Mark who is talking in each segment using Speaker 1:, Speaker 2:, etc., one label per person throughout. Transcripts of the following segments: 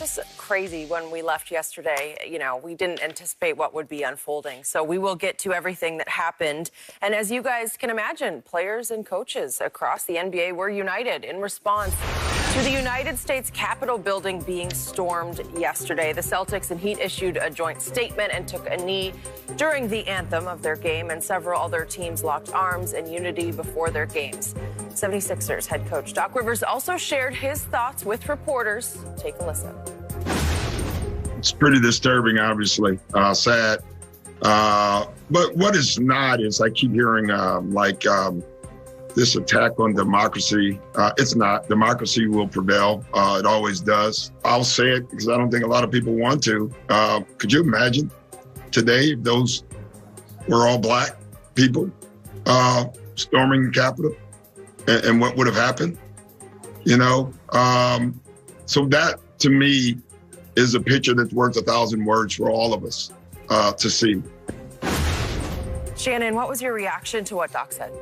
Speaker 1: Just crazy when we left yesterday. You know, we didn't anticipate what would be unfolding. So we will get to everything that happened. And as you guys can imagine, players and coaches across the NBA were united in response to the United States Capitol building being stormed yesterday. The Celtics and Heat issued a joint statement and took a knee during the anthem of their game, and several other teams locked arms in unity before their games. 76ers head coach Doc Rivers also shared his thoughts with reporters. Take a listen.
Speaker 2: It's pretty disturbing, obviously, sad. But what is not is I keep hearing this attack on democracy. It's not. Democracy will prevail. It always does. I'll say it because I don't think a lot of people want to. Could you imagine today if those were all black people storming the Capitol and what would have happened? You know, so that to me is a picture that's worth 1,000 words for all of us to see.
Speaker 1: Shannon, what was your reaction to what Doc said?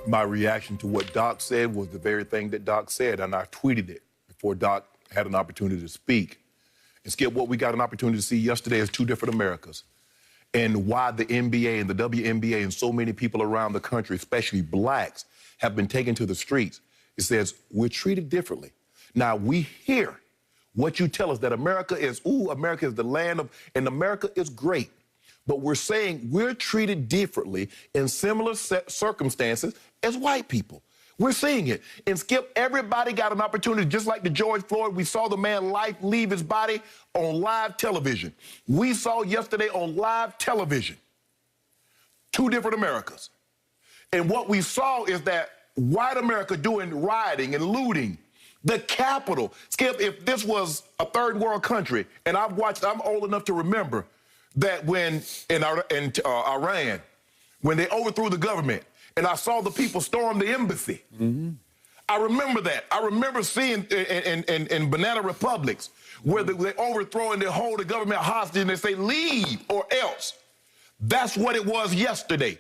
Speaker 3: My reaction to what Doc said was the very thing that Doc said, and I tweeted it before Doc had an opportunity to speak. And Skip, what we got an opportunity to see yesterday is two different Americas. And why the NBA and the WNBA and so many people around the country, especially blacks, have been taken to the streets. It says, we're treated differently. Now, we hear what you tell us, that America is the land of, and America is great. But we're saying we're treated differently in similar circumstances as white people. We're seeing it. And Skip, everybody got an opportunity, just like the George Floyd, we saw the man life leave his body on live television. We saw yesterday on live television two different Americas. And what we saw is that white America doing rioting and looting, the Capitol. Skip, if this was a third world country, and I'm old enough to remember that when in Iran, when they overthrew the government, and I saw the people storm the embassy. Mm-hmm. I remember that. I remember seeing in banana republics where they overthrow and they hold the government hostage and they say, leave or else. That's what it was yesterday.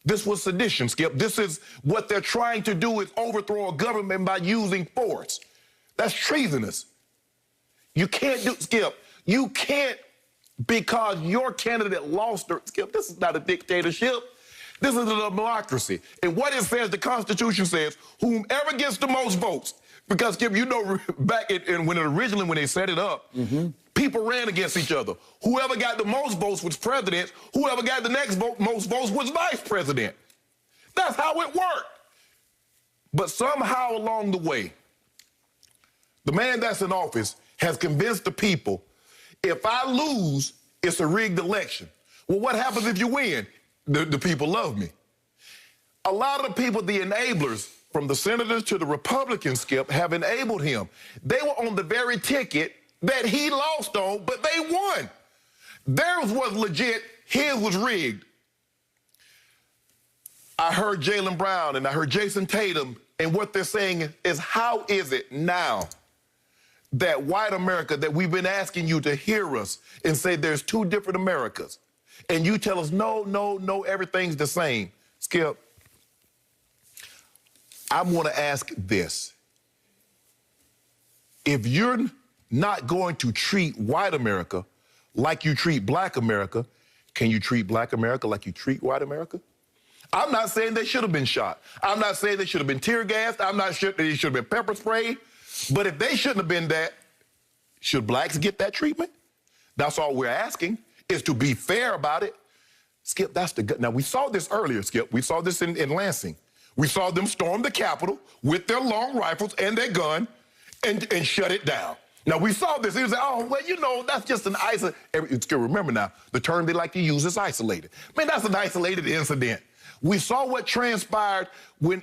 Speaker 3: This was sedition, Skip. This is what they're trying to do, is overthrow a government by using force. That's treasonous. You can't do, Skip, you can't, because your candidate lost her. Skip, this is not a dictatorship. This is a democracy. And what it says, the Constitution says, whomever gets the most votes, because, Skip, you know, back when they set it up, mm-hmm. people ran against each other. Whoever got the most votes was president. Whoever got the next most votes was vice president. That's how it worked. But somehow along the way, the man that's in office has convinced the people, if I lose, it's a rigged election. Well, what happens if you win? The people love me. A lot of the people, the enablers, from the senators to the Republicans, Skip, have enabled him. They were on the very ticket that he lost on, but they won. Theirs was legit, his was rigged. I heard Jaylen Brown and I heard Jason Tatum, and what they're saying is, how is it now that white America, that we've been asking you to hear us and say there's two different Americas, and you tell us, no, no, no, everything's the same. Skip, I want to ask this. If you're not going to treat white America like you treat black America, can you treat black America like you treat white America? I'm not saying they should have been shot. I'm not saying they should have been tear gassed. I'm not sure they should have been pepper sprayed. But if they shouldn't have been that, should blacks get that treatment? That's all we're asking, is to be fair about it. Skip, that's the... Now, we saw this earlier, Skip. We saw this in Lansing. We saw them storm the Capitol with their long rifles and their gun and shut it down. Now, we saw this. He was like, oh, well, you know, that's just an isolated... Remember now, the term they like to use is isolated. Man, that's an isolated incident. We saw what transpired when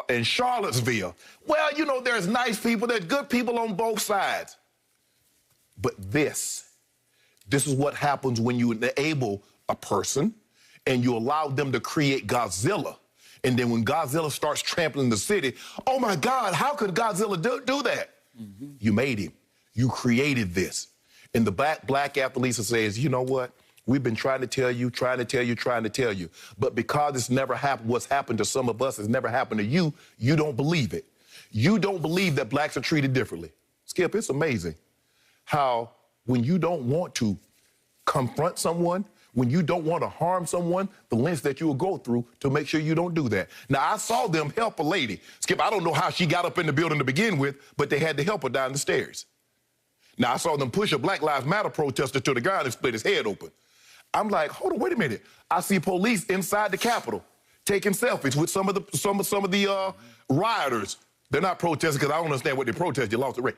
Speaker 3: in Charlottesville. Well, you know, there's nice people, there's good people on both sides. But this is what happens when you enable a person and you allow them to create Godzilla. And then when Godzilla starts trampling the city, oh my God, how could Godzilla do that? Mm-hmm. You made him. You created this. And the black athlete says, you know what? We've been trying to tell you. But because it's never happened, what's happened to some of us has never happened to you, you don't believe it. You don't believe that blacks are treated differently. Skip, it's amazing how when you don't want to confront someone, when you don't want to harm someone, the lengths that you will go through to make sure you don't do that. Now, I saw them help a lady. Skip, I don't know how she got up in the building to begin with, but they had to help her down the stairs. Now, I saw them push a Black Lives Matter protester to the ground and split his head open. I'm like, hold on, wait a minute. I see police inside the Capitol taking selfies with some of the rioters. They're not protesting because I don't understand what they protest. You lost the race.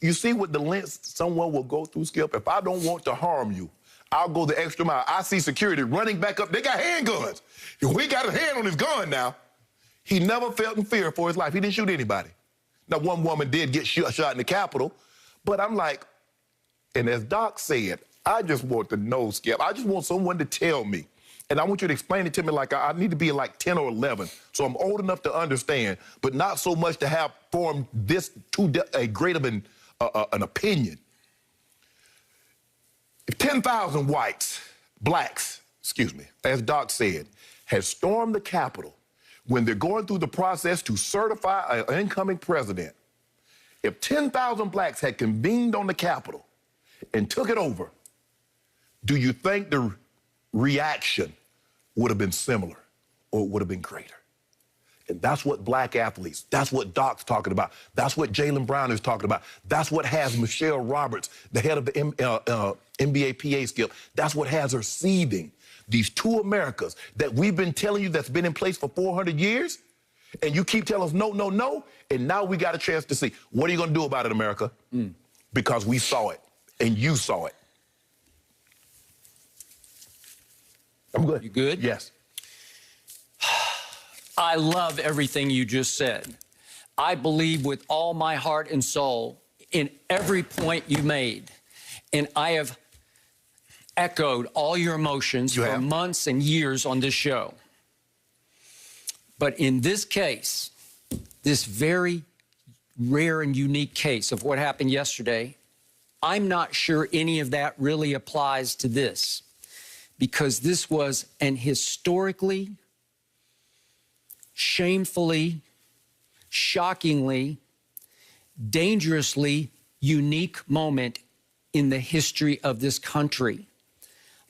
Speaker 3: You see what the lengths someone will go through, Skip? If I don't want to harm you, I'll go the extra mile. I see security running back up. They got handguns. He got his hand on his gun now. He never felt in fear for his life. He didn't shoot anybody. Now, one woman did get shot in the Capitol, but I'm like, and as Doc said, I just want to know, Skip. I just want someone to tell me. And I want you to explain it to me like I need to be like 10 or 11. So I'm old enough to understand, but not so much to have formed this too a great of an opinion. If 10,000 blacks, as Doc said, had stormed the Capitol when they're going through the process to certify an incoming president, if 10,000 blacks had convened on the Capitol and took it over, do you think the reaction would have been similar or would have been greater? And that's what black athletes, that's what Doc's talking about. That's what Jaylen Brown is talking about. That's what has Michelle Roberts, the head of the NBA PA, Skip. That's what has her seething. These two Americas that we've been telling you that's been in place for 400 years, and you keep telling us no, no, no, and now we got a chance to see. What are you going to do about it, America? Because we saw it, and you saw it. I'm good.
Speaker 4: You good?
Speaker 3: Yes.
Speaker 4: I love everything you just said. I believe with all my heart and soul in every point you made. And I have echoed all your emotions for months and years on this show. But in this case, this very rare and unique case of what happened yesterday, I'm not sure any of that really applies to this, because this was an historically, shamefully, shockingly, dangerously unique moment in the history of this country.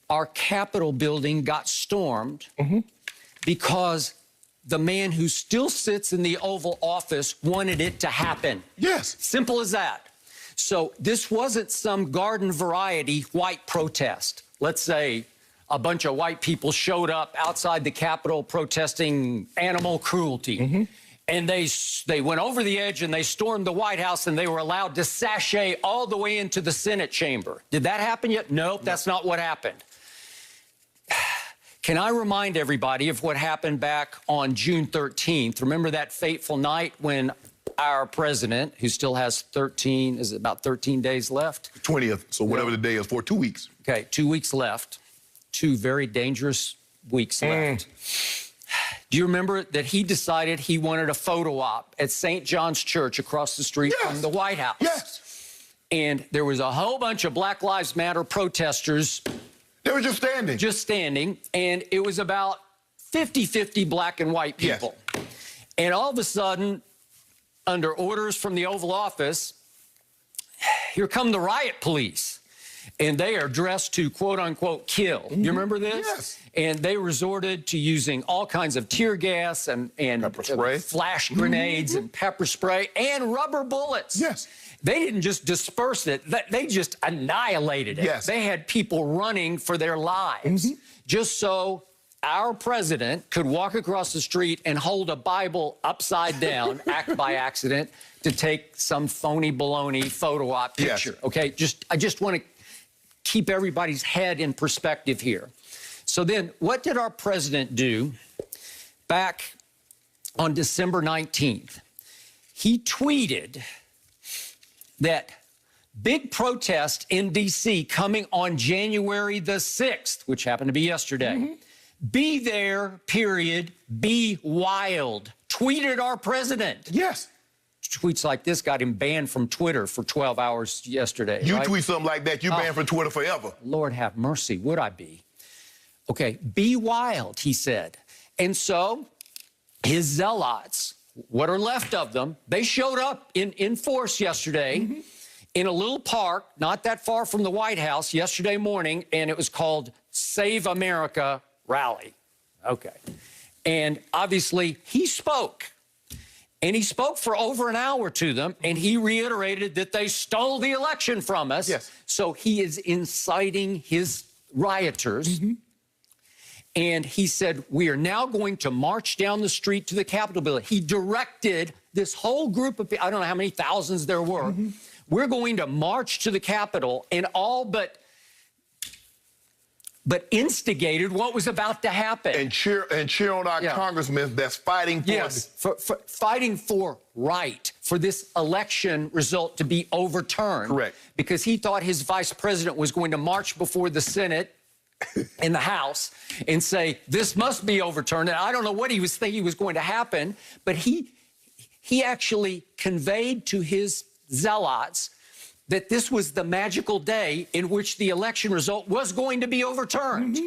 Speaker 4: Our Capitol building got stormed because the man who still sits in the Oval Office wanted it to happen.
Speaker 3: Yes.
Speaker 4: Simple as that. So this wasn't some garden variety white protest. Let's say a bunch of white people showed up outside the Capitol protesting animal cruelty. And they went over the edge and they stormed the White House and they were allowed to sashay all the way into the Senate chamber. Did that happen yet? Nope, that's not what happened. Can I remind everybody of what happened back on June 13th? Remember that fateful night when our president, who still has about 13 days left?
Speaker 3: 20th, so whatever the day is for 2 weeks.
Speaker 4: Okay, 2 weeks left. 2 very dangerous weeks left. Do you remember that he decided he wanted a photo op at St. John's Church across the street from the White House?
Speaker 3: Yes.
Speaker 4: And there was a whole bunch of Black Lives Matter protesters.
Speaker 3: They were just standing.
Speaker 4: Just standing. And it was about 50-50 black and white people. Yes. And all of a sudden, under orders from the Oval Office, here come the riot police. And they are dressed to, quote unquote, kill. You remember this?
Speaker 3: Yes.
Speaker 4: And they resorted to using all kinds of tear gas and
Speaker 3: pepper spray,
Speaker 4: flash grenades and pepper spray and rubber bullets.
Speaker 3: Yes.
Speaker 4: They didn't just disperse it, they just annihilated it.
Speaker 3: Yes.
Speaker 4: They had people running for their lives just so our president could walk across the street and hold a Bible upside down, act by accident, to take some phony baloney photo op picture.
Speaker 3: Yes.
Speaker 4: Okay, I just want to keep everybody's head in perspective here. So then, what did our president do back on December 19th? He tweeted that big protest in D.C. coming on January the 6th, which happened to be yesterday. Be there, period, be wild. Tweeted our president.
Speaker 3: Yes.
Speaker 4: Tweets like this got him banned from Twitter for 12 hours yesterday.
Speaker 3: You tweet something like that, you banned from Twitter forever.
Speaker 4: Lord have mercy, would I be? Okay, be wild, he said. And so his zealots what are left of them, they showed up in force yesterday in a little park not that far from the White House yesterday morning, and it was called Save America Rally. Okay. And obviously, he spoke. And he spoke for over an hour to them, and he reiterated that they stole the election from us.
Speaker 3: Yes.
Speaker 4: So he is inciting his rioters. And he said, we are now going to march down the street to the Capitol building. He directed this whole group of people, I don't know how many thousands there were. We're going to march to the Capitol, and all but instigated what was about to happen.
Speaker 3: And cheer on our congressmen that's fighting for
Speaker 4: for fighting for for this election result to be overturned.
Speaker 3: Correct.
Speaker 4: Because he thought his vice president was going to march before the Senate in the House and say, this must be overturned. And I don't know what he was thinking was going to happen, but he actually conveyed to his zealots that this was the magical day in which the election result was going to be overturned.